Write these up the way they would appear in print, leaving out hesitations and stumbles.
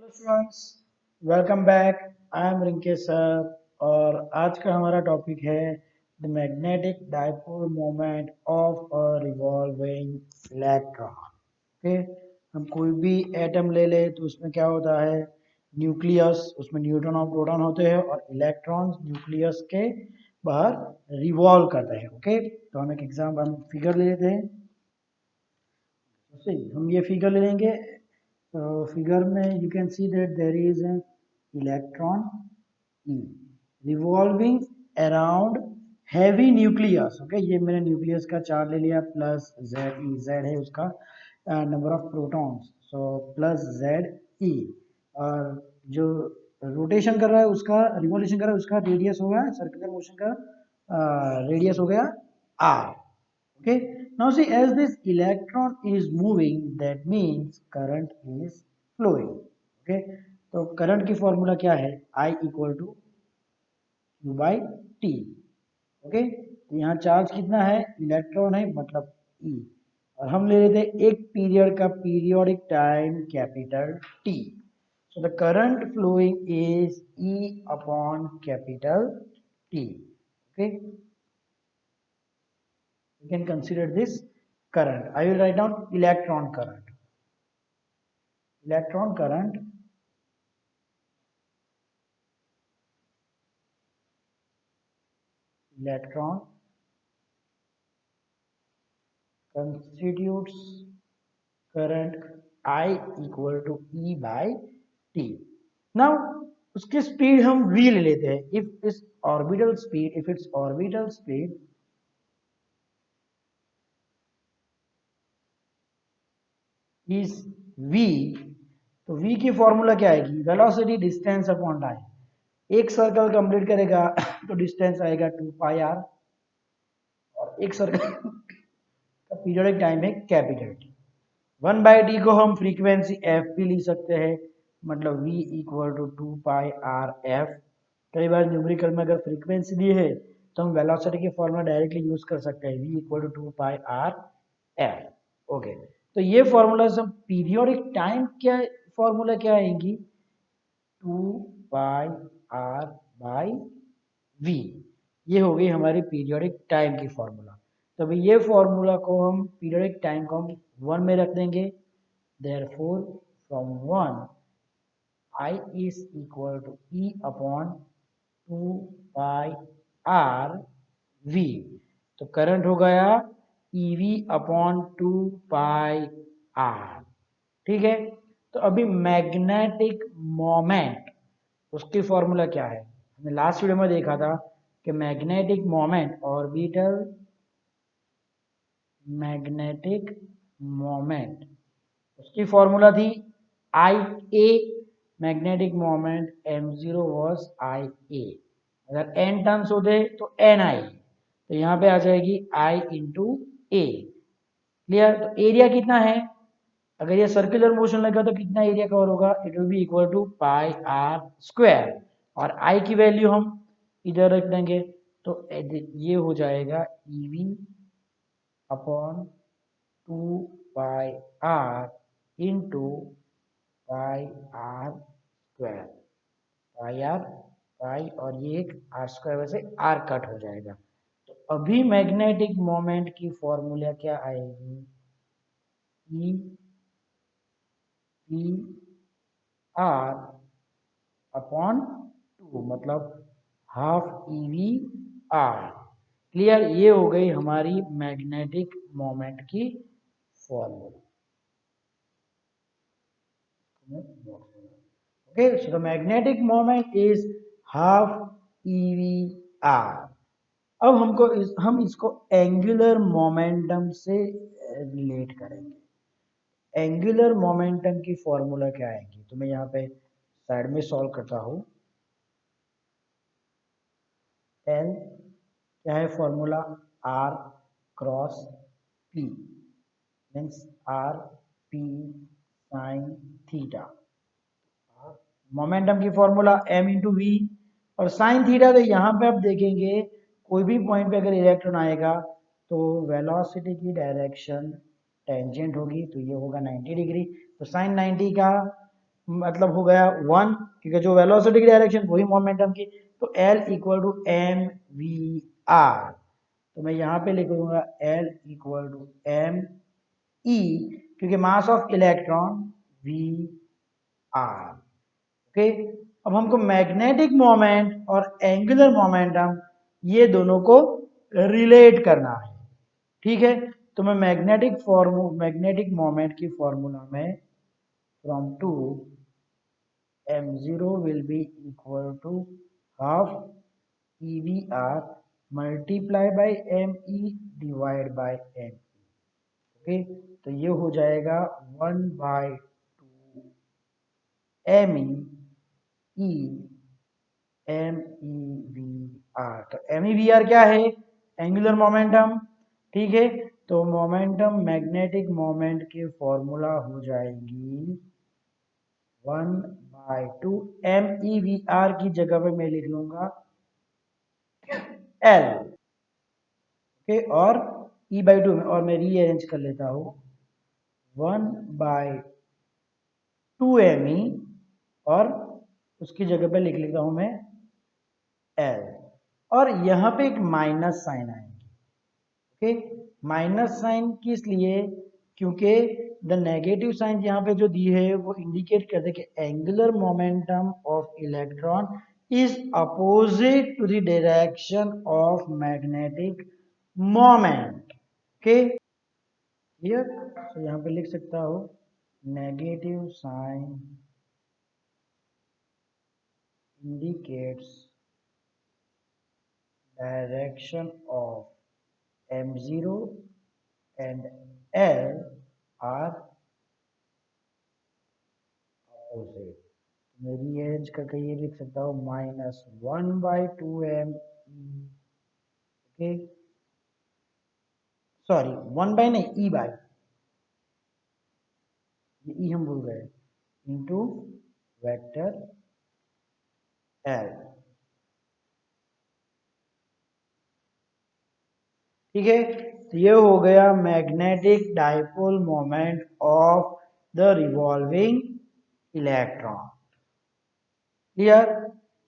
Hello students, welcome back. I am Rinkesh sir और आज का हमारा टॉपिक है the magnetic dipole moment of a revolving electron. Okay, हम कोई भी एटम ले ले तो उसमें क्या होता है, न्यूक्लियस, उसमें न्यूट्रॉन और प्रोटॉन होते हैं और इलेक्ट्रॉन्स न्यूक्लियस के बाहर रिवॉल्व करते हैं। ओके, तो हम एक एग्जाम्पल, हम फिगर ले लेते हैं। हम ये फिगर ले लेंगे। फिगर में you can see that there is an electron e revolving around heavy nucleus. Okay, ये मैंने न्यूक्लियस का चार्ज ले लिया, प्लस जेड ई, जेड है उसका number of protons, so plus Z e. और जो रोटेशन कर रहा है उसका, रिवॉल्यूशन कर रहा है उसका रेडियस होगा, सर्कुलर मोशन का रेडियस हो गया are. Okay, now see, as this electron is moving, that means current is flowing. Okay, तो करंट की फॉर्मूला क्या है, I equal to Q by T. Okay, तो यहाँ चार्ज कितना है, इलेक्ट्रॉन है, मतलब E। और हम ले लेते हैं एक पीरियड का periodic time capital T। So the current flowing is E upon capital T. Okay, you can consider this current. I will write down electron current. Electron current electron constitutes current I equal to E by T. Now उसकी speed हम v ले लेते हैं। If इस orbital speed, if it's orbital speed is v, तो v की formula क्या आएगी, वेलोसिटी डिस्टेंस अपॉन टाइम। एक सर्कल कंप्लीट करेगा तो डिस्टेंस आएगा 2 पाई आर, और एक सर्कल का पीरियडिक टाइम है कैपिटल टी। 1/t को हम फ्रीक्वेंसी एफ भी लिख सकते हैं, मतलब v equal to 2 pi r f. कई बार न्यूमेरिकल में अगर फ्रीक्वेंसी दी है तो हम वेलोसिटी की फॉर्मूला डायरेक्टली यूज कर सकते हैं, v equal to 2 pi r f. Okay, तो ये फॉर्मूला सब पीरियोडिक टाइम क्या, फॉर्मूला क्या आएंगी, 2 पाई आर बाई वी। ये हो गई हमारी पीरियोडिक टाइम की फॉर्मूला। तो अभी ये फॉर्मूला को हम, पीरियोडिक टाइम को हम 1 में रख देंगे। Therefore, from 1, I is equal to E upon 2 pi R V। तो करंट हो गया EV अपॉन 2 पाई R। ठीक है, तो अभी मैग्नेटिक मोमेंट, उसकी फॉर्मूला क्या है, हमने लास्ट वीडियो में देखा था कि magnetic moment, orbital magnetic moment, उसकी फॉर्मूला थी I A. Magnetic moment m0 was I A. अगर n टर्न्स होते तो एन आई, तो यहाँ पे आ जाएगी आई इंटू ए। क्लियर, तो एरिया कितना है, अगर ये सर्कुलर मोशन लगा तो कितना एरिया कवर होगा, it will be equal to pi r square. और आई की वैल्यू हम इधर रख देंगे, तो ये हो जाएगा e v upon 2 pi r into pi r square. Pi r, pi और ये एक आर स्क्वायर, वैसे आर कट हो जाएगा। तो अभी मैग्नेटिक मोमेंट की फॉर्मूला क्या आएगी, ई पी आर अपॉन 2, मतलब half e v r. Clear, ये हो गई हमारी मैग्नेटिक मोमेंट की formula. Okay, so the magnetic moment is half EVR। अब हम इसको एंगुलर मोमेंटम से रिलेट करेंगे। एंगुलर मोमेंटम की फॉर्मूला क्या आएगी, तो मैं यहाँ पे साइड में सॉल्व करता हूँ। एल क्या है फॉर्मूला, r cross p, means r p sine theta. Momentum की फॉर्मूला m इंटू वी, और साइन थीटा, तो यहाँ पे आप देखेंगे कोई भी पॉइंट पे अगर इलेक्ट्रॉन आएगा तो वेलोसिटी की डायरेक्शन टेंजेंट होगी, तो ये होगा 90 डिग्री। तो साइन 90 का मतलब हो गया 1, क्योंकि जो वेलोसिटी की डायरेक्शन वही मोमेंटम की, तो L equal to m v r. तो मैं यहाँ पे लिख दूंगा L equal to m e, क्योंकि mass of electron v r. Okay, अब हमको मैग्नेटिक मोमेंट और एंगुलर मोमेंटम ये दोनों को रिलेट करना है। ठीक है, तो मैं मैग्नेटिक मोमेंट की फॉर्मूला में from to m0 will be equal to half EVR multiply by ME divide by M। Okay, तो ये हो जाएगा 1/2 ME E MEVR। तो MEVR क्या है? Angular momentum. ठीक है, तो मोमेंटम मैग्नेटिक मोमेंट की फॉर्मूला हो जाएगी 1/2 MEVR की जगह पे मैं लिख लूंगा L। ओके, और E/2 में, और मैं रीअरेंज कर लेता हूँ 1/2 ME, और उसकी जगह पे लिख लेता हूं मैं L, और यहाँ पे एक माइनस साइन आएगी। ओके, माइनस साइन किस लिए? क्योंकि द नेगेटिव साइन यहाँ पे जो दी है वो इंडिकेट करते कि angular momentum of electron is opposite to the direction of magnetic moment. Okay, clear? तो यहाँ पे लिख सकता हूँ negative sign indicates direction of m0 and L are opposite। मैं रीअरेंज करके ये लिख सकता हूँ -1/2 ओके, सॉरी 1 बाय नहीं, E बाय, ये E हम भूल गए, इंटू वेक्टर L। ठीक है, तो ये हो गया magnetic dipole moment of the revolving electron. Clear?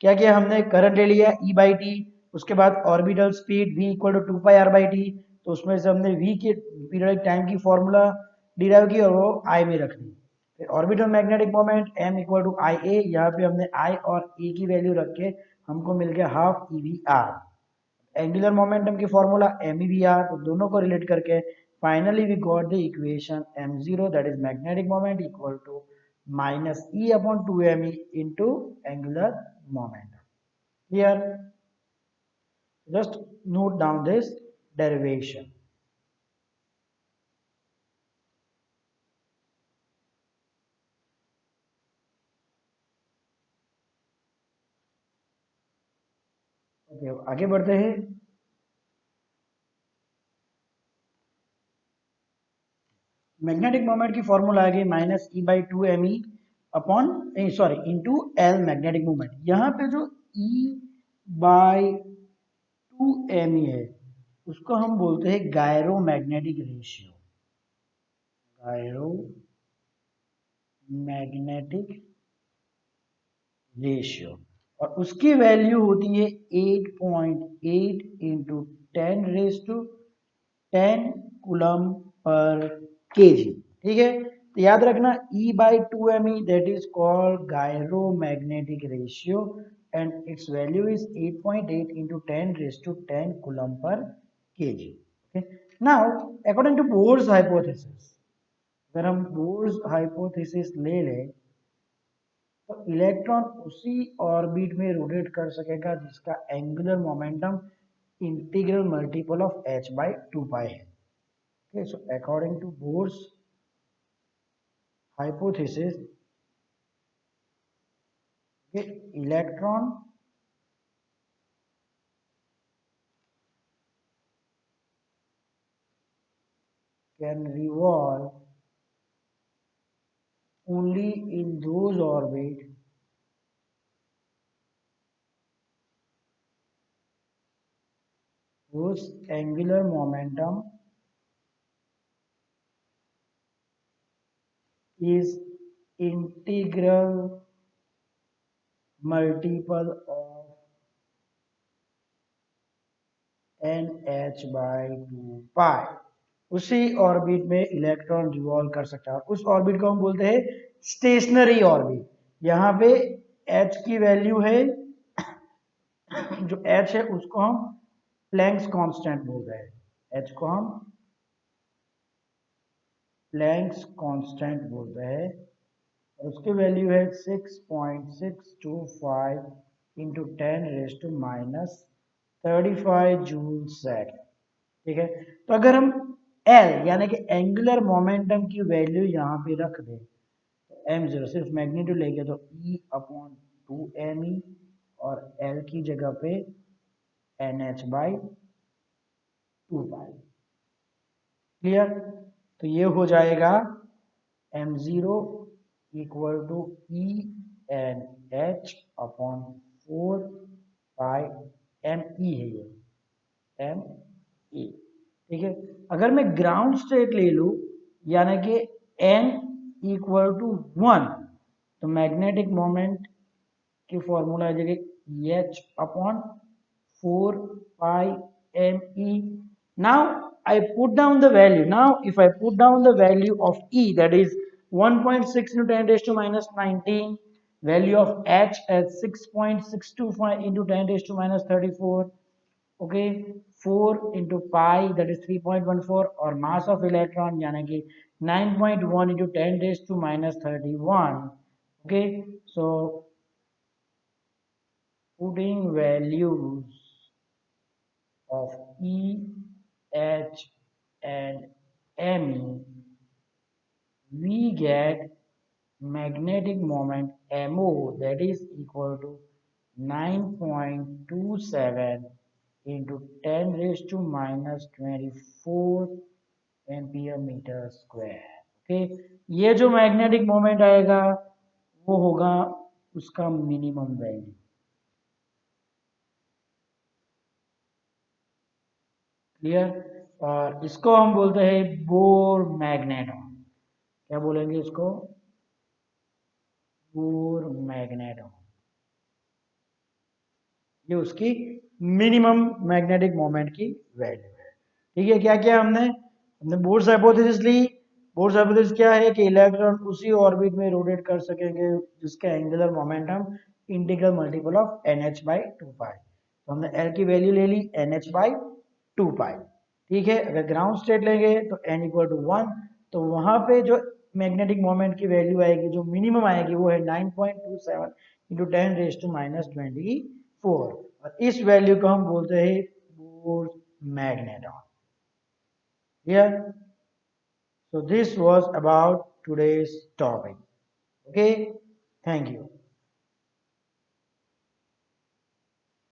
क्या किया हमने? करंट ले लिया E/t, उसके बाद orbital speed v equal to 2πr/t, तो उसमें से हमने v के पीरियडिक टाइम की फॉर्मूला डिराइव की और वो I में रख दी। फिर orbital magnetic moment m equal to IA, यहाँ पे हमने I और A की वैल्यू रख के हमको मिल गया हाफ EVR। एंगुलर मोमेंटम की फॉर्मूला MEVR, तो दोनों को रिलेट करके finally we got the equation m0 that is magnetic moment equal to -E/2me into angular momentum। Here, just note down this derivation। Okay, आगे बढ़ते हैं। मैग्नेटिक मोमेंट की formula आ गई -E/2me upon, sorry, into L magnetic moment. यहाँ पे जो E/2me है उसको हम बोलते हैं gyro magnetic ratio. Gyro magnetic ratio, और उसकी वैल्यू होती है 8.8 इंटू 10 कूलम पर केजी। ठीक है, तो याद रखना E/2me that is called gyro magnetic ratio and its value is 8.8 into 10 coulomb per kg. Okay, now according to Bohr's hypothesis, अगर हम बोर्स हाइपोथेसिस ले लें तो इलेक्ट्रॉन उसी ऑर्बिट में रोटेट कर सकेगा जिसका angular momentum integral multiple of h/2π है। Okay, so according to Bohr's hypothesis, okay, electron can revolve only in those orbits whose angular momentum is integral multiple of nh/2 पाई। उसी orbit में electron revolve कर सकता है, उस orbit को हम बोलते हैं स्टेशनरी ऑर्बिट। यहाँ पे h की वैल्यू है, जो h है उसको हम प्लैंक्स कांस्टेंट बोल रहे हैं, h को हम प्लैंक्स कांस्टेंट बोल रहे हैं, और उसकी वैल्यू है 6.625 इंटू 10⁻⁻35 जूल सेकेंड। ठीक है, तो अगर हम L यानी कि एंगुलर मोमेंटम की वैल्यू यहाँ पे रख दें, तो m0 सिर्फ मैग्नीट्यूड लेंगे तो E/2me, और L की जगह पे nh/2 पाई। क्लियर? तो ये हो जाएगा m0 equal to ENH/4 pi me है, ये me। ठीक है, अगर मैं ग्राउंड स्टेट ले लूं यानी कि n इक्वल टू 1, तो मैग्नेटिक मोमेंट की फॉर्मूला आ जाएगी H/4 pi me। now I put down the value, now if I put down the value of E, that is 1.6 into 10 raised to minus 19, value of H as 6.625 into 10 raised to minus 34, okay, 4 into pi, that is 3.14, और mass of electron यानी कि 9.1 into 10 raised to minus 31, okay, so putting values of E, H and Me, we get magnetic moment MO, that is equal to 9.27 into 10 raised to minus 24 ampere metre square. ओके, ये जो magnetic moment आएगा वो होगा उसका minimum value. Clear? और इसको हम बोलते हैं बोर मैग्नेटॉन। क्या बोलेंगे इसको? Bore magneton. ये उसकी मिनिमम मैग्नेटिक मोमेंट की वैल्यू है। ठीक है, क्या क्या हमने बोर्स हाइपोथेसिस ली। बोर्स हाइपोथेसिस क्या है कि इलेक्ट्रॉन उसी ऑर्बिट में रोटेट कर सकेंगे जिसका angular momentum integral multiple of nh/2 पाई। तो हमने L की वैल्यू ले ली nh/2 पाई। ठीक है, अगर ग्राउंड स्टेट लेंगे तो n इक्वल टू 1, तो वहां पे जो मैग्नेटिक मोमेंट की वैल्यू आएगी, जो मिनिमम आएगी, वो है 9.27 इंटू 10 रेज टू माइनस 24, और इस वैल्यू को हम बोलते हैं bore magneton. Here, so this was about today's topic. Okay, thank you.